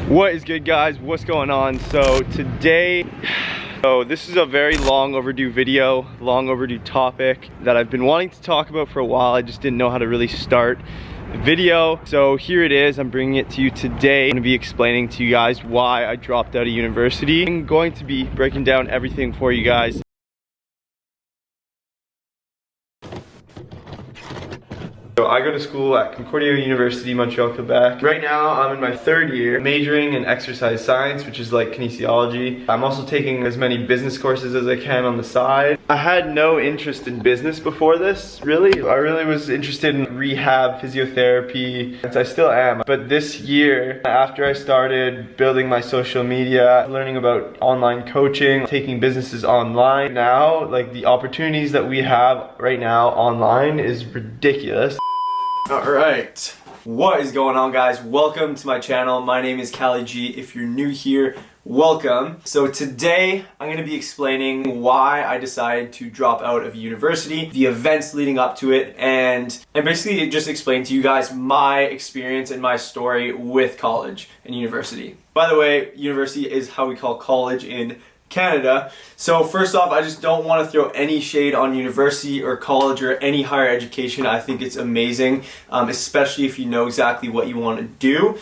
What is good, guys? What's going on? So today, this is a very long overdue video, long overdue topic that I've been wanting to talk about for a while. I just didn't know how to really start the video. So here it is, I'm bringing it to you today. I'm gonna be explaining to you guys why I dropped out of university. I'm going to be breaking down everything for you guys. So I go to school at Concordia University, Montreal, Quebec. Right now, I'm in my third year, majoring in exercise science, which is like kinesiology. I'm also taking as many business courses as I can on the side. I had no interest in business before this, really. I really was interested in rehab, physiotherapy, and I still am. But this year, after I started building my social media, learning about online coaching, taking businesses online, now, like the opportunities that we have right now online is ridiculous. Alright, what is going on, guys? Welcome to my channel. My name is Kali. If you're new here, welcome. So today I'm going to be explaining why I decided to drop out of university, the events leading up to it, and basically just explain to you guys my experience and my story with college and university. By the way, university is how we call college in Canada. So first off, I just don't want to throw any shade on university or college or any higher education. I think it's amazing, especially if you know exactly what you want to do.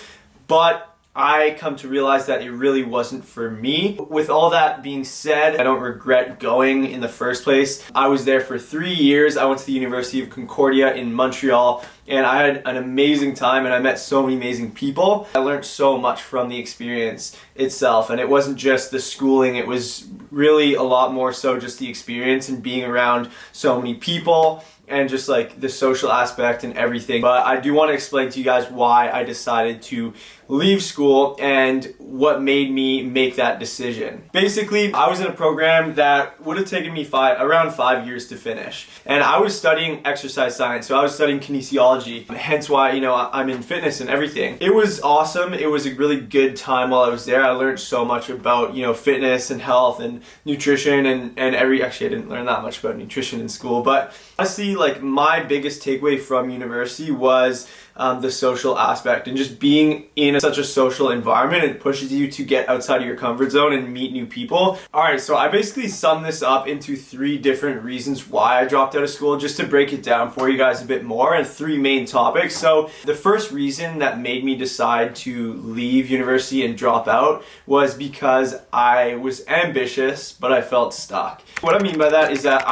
But I come to realize that it really wasn't for me. With all that being said, I don't regret going in the first place. I was there for 3 years. I went to the University of Concordia in Montreal, and I had an amazing time, and I met so many amazing people. I learned so much from the experience itself, and it wasn't just the schooling, it was really a lot more so just the experience and being around so many people and just like the social aspect and everything. But I do want to explain to you guys why I decided to leave school and what made me make that decision. Basically, I was in a program that would have taken me around 5 years to finish. And I was studying exercise science, so I was studying kinesiology, hence why, you know, I'm in fitness and everything. It was awesome. It was a really good time while I was there. I learned so much about, you know, fitness and health and nutrition and actually I didn't learn that much about nutrition in school, but honestly, like my biggest takeaway from university was the social aspect and just being in such a social environment. It pushes you to get outside of your comfort zone and meet new people. Alright, so I basically summed this up into 3 different reasons why I dropped out of school, just to break it down for you guys a bit more, and 3 main topics. So the first reason that made me decide to leave university and drop out was because I was ambitious, but I felt stuck. What I mean by that is that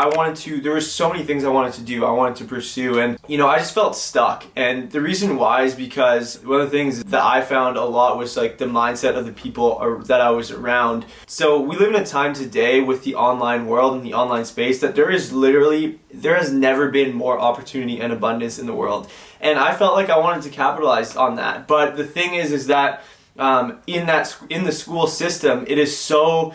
there were so many things I wanted to do, I wanted to pursue, and you know, I just felt stuck. And the reason why is because one of the things that I found a lot was like the mindset of the people that I was around. So we live in a time today with the online world and the online space that there has never been more opportunity and abundance in the world. And I felt like I wanted to capitalize on that. But the thing is that in the school system, it is so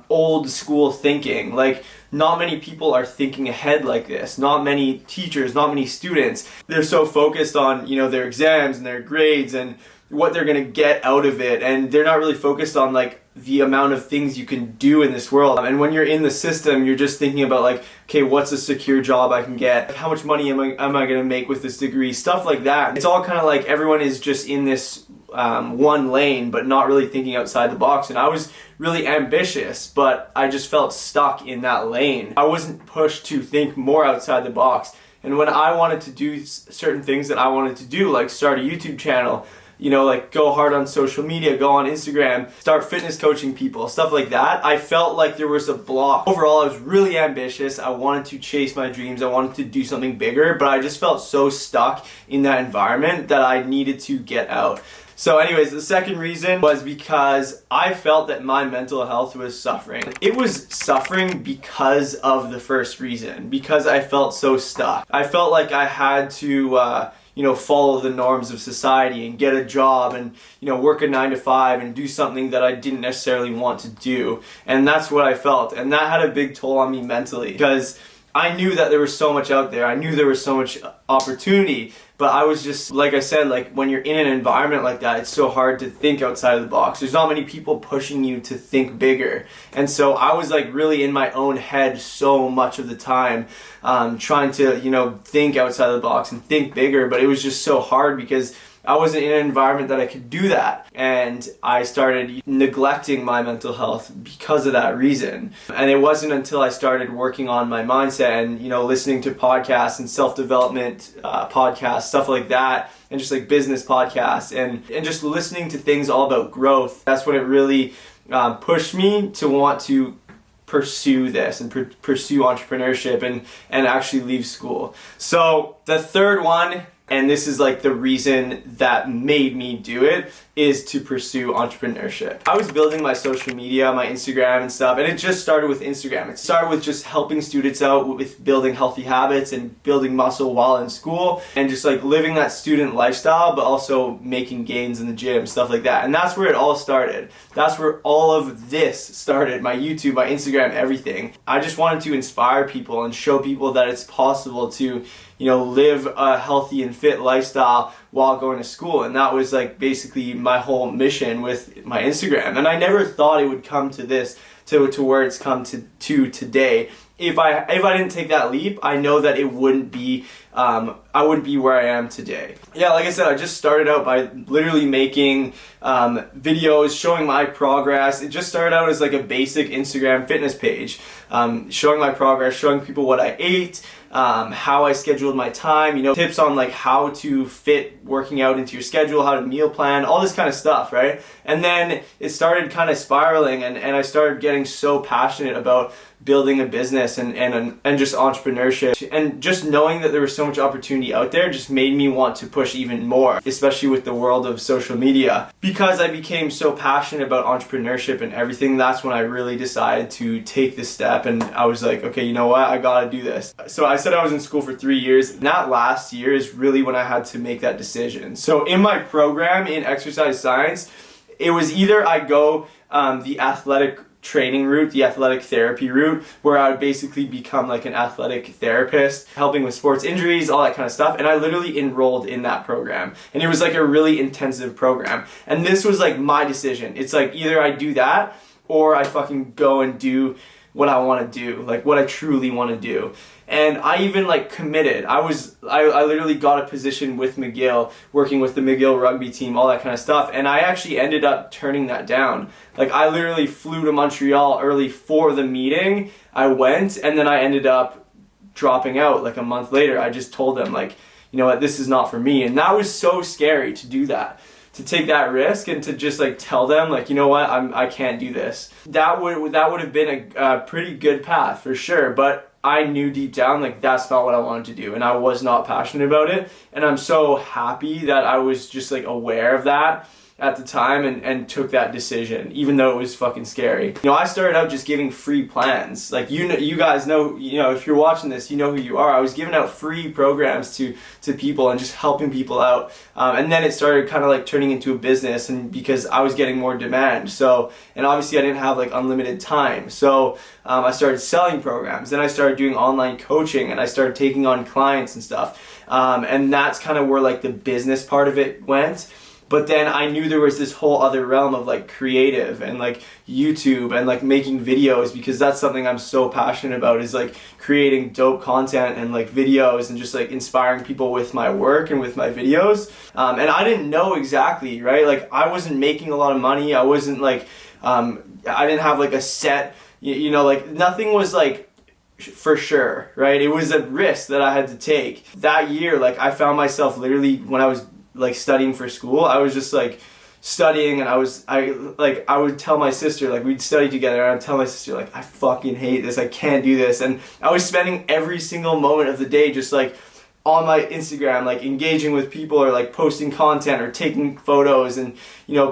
old school thinking. Like, not many people are thinking ahead like this. Not many teachers, not many students. They're so focused on, you know, their exams and their grades and what they're gonna get out of it, and they're not really focused on like the amount of things you can do in this world. And when you're in the system, you're just thinking about like, okay, what's a secure job I can get? How much money am I gonna make with this degree? Stuff like that. It's all kind of like everyone is just in this one lane, but not really thinking outside the box. And I was really ambitious, but I just felt stuck in that lane. I wasn't pushed to think more outside the box. And when I wanted to do certain things that I wanted to do, like start a YouTube channel, you know, like go hard on social media, go on Instagram, start fitness coaching people, stuff like that, I felt like there was a block. Overall, I was really ambitious. I wanted to chase my dreams. I wanted to do something bigger, but I just felt so stuck in that environment that I needed to get out. So anyways, the second reason was because I felt that my mental health was suffering. It was suffering because of the first reason, because I felt so stuck. I felt like I had to you know, follow the norms of society and get a job and, you know, work a 9 to 5 and do something that I didn't necessarily want to do. And that's what I felt. And that had a big toll on me mentally, because I knew that there was so much out there. I knew there was so much opportunity, but I was just, like I said, like when you're in an environment like that, it's so hard to think outside of the box. There's not many people pushing you to think bigger. And so I was like really in my own head so much of the time, trying to, you know, think outside of the box and think bigger, but it was just so hard because I wasn't in an environment that I could do that. And I started neglecting my mental health because of that reason. And it wasn't until I started working on my mindset and, listening to podcasts and self-development podcasts, stuff like that, and just like business podcasts and just listening to things all about growth. That's when it really pushed me to want to pursue this and pursue entrepreneurship and actually leave school. So the third one, and this is like the reason that made me do it, is to pursue entrepreneurship. I was building my social media, my Instagram and stuff, and it just started with Instagram. It started with just helping students out with building healthy habits and building muscle while in school and just like living that student lifestyle, but also making gains in the gym, stuff like that. And that's where it all started. That's where all of this started, my YouTube, my Instagram, everything. I just wanted to inspire people and show people that it's possible to live a healthy and fit lifestyle while going to school. And that was like basically my whole mission with my Instagram. And I never thought it would come to this, to where it's come to today. If I didn't take that leap, I know that it wouldn't be, I wouldn't be where I am today. Yeah, like I said, I just started out by literally making videos, showing my progress. It just started out as like a basic Instagram fitness page, showing my progress, showing people what I ate, how I scheduled my time, tips on like how to fit working out into your schedule, how to meal plan, all this kind of stuff, right? And then it started kind of spiraling and I started getting so passionate about building a business and just entrepreneurship, and just knowing that there was so much opportunity out there just made me want to push even more, especially with the world of social media. Because I became so passionate about entrepreneurship and everything, that's when I really decided to take this step, and I was like, okay, you know what, I gotta do this. So I said I was in school for 3 years, and that last year is really when I had to make that decision. So in my program in exercise science, it was either I go the athletic training route, the athletic therapy route, where I would basically become like an athletic therapist, helping with sports injuries, all that kind of stuff. And I literally enrolled in that program. And it was like a really intensive program. And this was like my decision. It's like either I do that or I fucking go and do what I want to do, like what I truly want to do. And I even like committed. I literally got a position with McGill, working with the McGill rugby team, all that kind of stuff. And I actually ended up turning that down. Like I literally flew to Montreal early for the meeting. I went and then I ended up dropping out like a month later. I just told them like, you know what, this is not for me. And that was so scary to do that, to take that risk and to just like tell them like, you know what, I can't do this. That would have been a pretty good path for sure. But I knew deep down like that's not what I wanted to do, and I was not passionate about it. And I'm so happy that I was just like aware of that at the time and took that decision, even though it was fucking scary. I started out just giving free plans. Like you guys know, if you're watching this, you know who you are. I was giving out free programs to people and just helping people out. And then it started kind of like turning into a business, and because I was getting more demand. So, and obviously I didn't have like unlimited time. So I started selling programs. Then I started doing online coaching and I started taking on clients and stuff. And that's kind of where like the business part of it went. But then I knew there was this whole other realm of like creative and like YouTube and like making videos, because that's something I'm so passionate about, is like creating dope content and like videos and just like inspiring people with my work and with my videos. And I didn't know exactly, right? Like I wasn't making a lot of money. I wasn't like, I didn't have like a set, like nothing was like for sure, right? It was a risk that I had to take. That year, like I found myself literally when I was like studying for school, I was just like studying, and I would tell my sister, like we'd study together, and I'd tell my sister like, I fucking hate this, I can't do this. And I was spending every single moment of the day just like on my Instagram, like engaging with people or like posting content or taking photos. And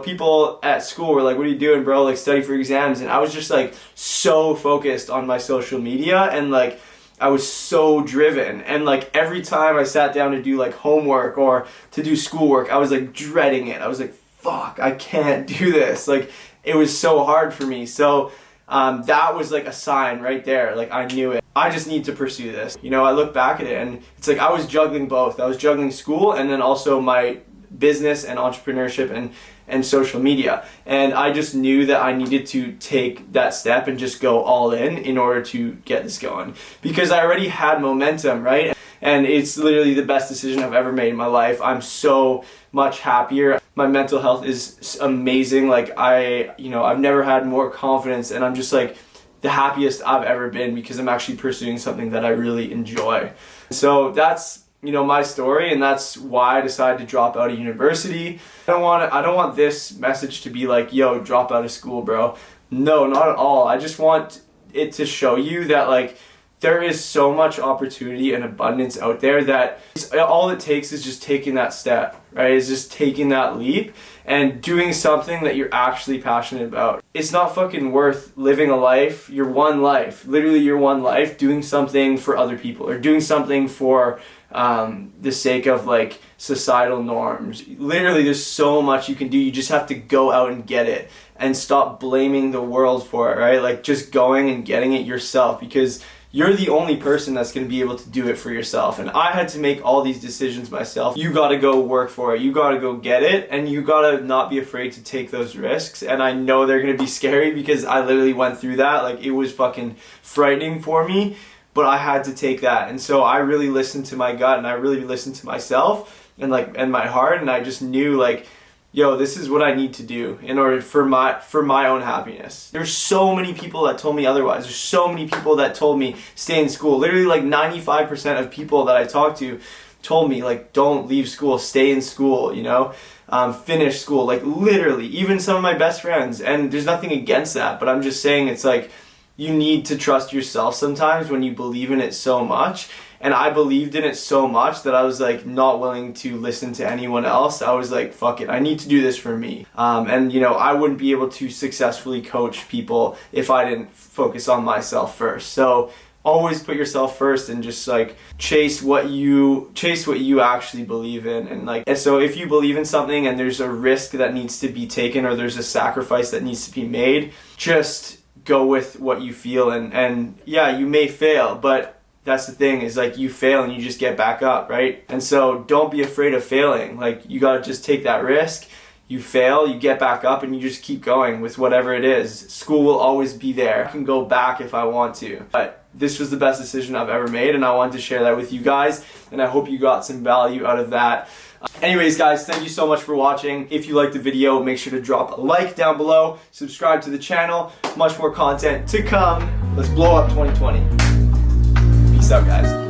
people at school were like, what are you doing, bro? Like study for exams. And I was just like so focused on my social media, and like I was so driven, and like every time I sat down to do like homework or to do schoolwork, I was like dreading it. I was like, fuck, I can't do this. Like it was so hard for me. So that was like a sign right there. Like I knew it. I just need to pursue this. I look back at it and it's like I was juggling both. I was juggling school and then also my business and entrepreneurship and social media. And I just knew that I needed to take that step and just go all in order to get this going, because I already had momentum, right? and it's literally the best decision I've ever made in my life. I'm so much happier. My mental health is amazing. Like I've never had more confidence, and I'm just like the happiest I've ever been because I'm actually pursuing something that I really enjoy. So that's my story, and that's why I decided to drop out of university. I don't want this message to be like, yo, drop out of school, bro. No, not at all. I just want it to show you that like there is so much opportunity and abundance out there that all it takes is just taking that step, right? Is just taking that leap and doing something that you're actually passionate about. It's not fucking worth living a life, your one life, literally your one life, doing something for other people or doing something for the sake of like societal norms. Literally, there's so much you can do. You just have to go out and get it and stop blaming the world for it, right? Like just going and getting it yourself, because you're the only person that's going to be able to do it for yourself. And I had to make all these decisions myself. You got to go work for it. You got to go get it. And you got to not be afraid to take those risks. And I know they're going to be scary because I literally went through that. Like it was fucking frightening for me, but I had to take that. And so I really listened to my gut, and I really listened to myself and my heart. And I just knew like, yo, this is what I need to do in order for my own happiness. There's so many people that told me otherwise. There's so many people that told me stay in school. Literally like 95% of people that I talked to told me like, don't leave school, stay in school, finish school. Like literally, even some of my best friends. And there's nothing against that, but I'm just saying it's like, you need to trust yourself sometimes when you believe in it so much. And I believed in it so much that I was like not willing to listen to anyone else. I was like, fuck it, I need to do this for me. I wouldn't be able to successfully coach people if I didn't focus on myself first. So always put yourself first and just like chase what you actually believe in. And so if you believe in something and there's a risk that needs to be taken or there's a sacrifice that needs to be made, just go with what you feel. And yeah, you may fail, but that's the thing, is like you fail and you just get back up, right? And so don't be afraid of failing. Like you gotta just take that risk. You fail, you get back up, and you just keep going with whatever it is. School will always be there. I can go back if I want to. But this was the best decision I've ever made, and I wanted to share that with you guys, and I hope you got some value out of that. Anyways, guys, thank you so much for watching. If you liked the video, make sure to drop a like down below. Subscribe to the channel. Much more content to come. Let's blow up 2020. Peace out, guys.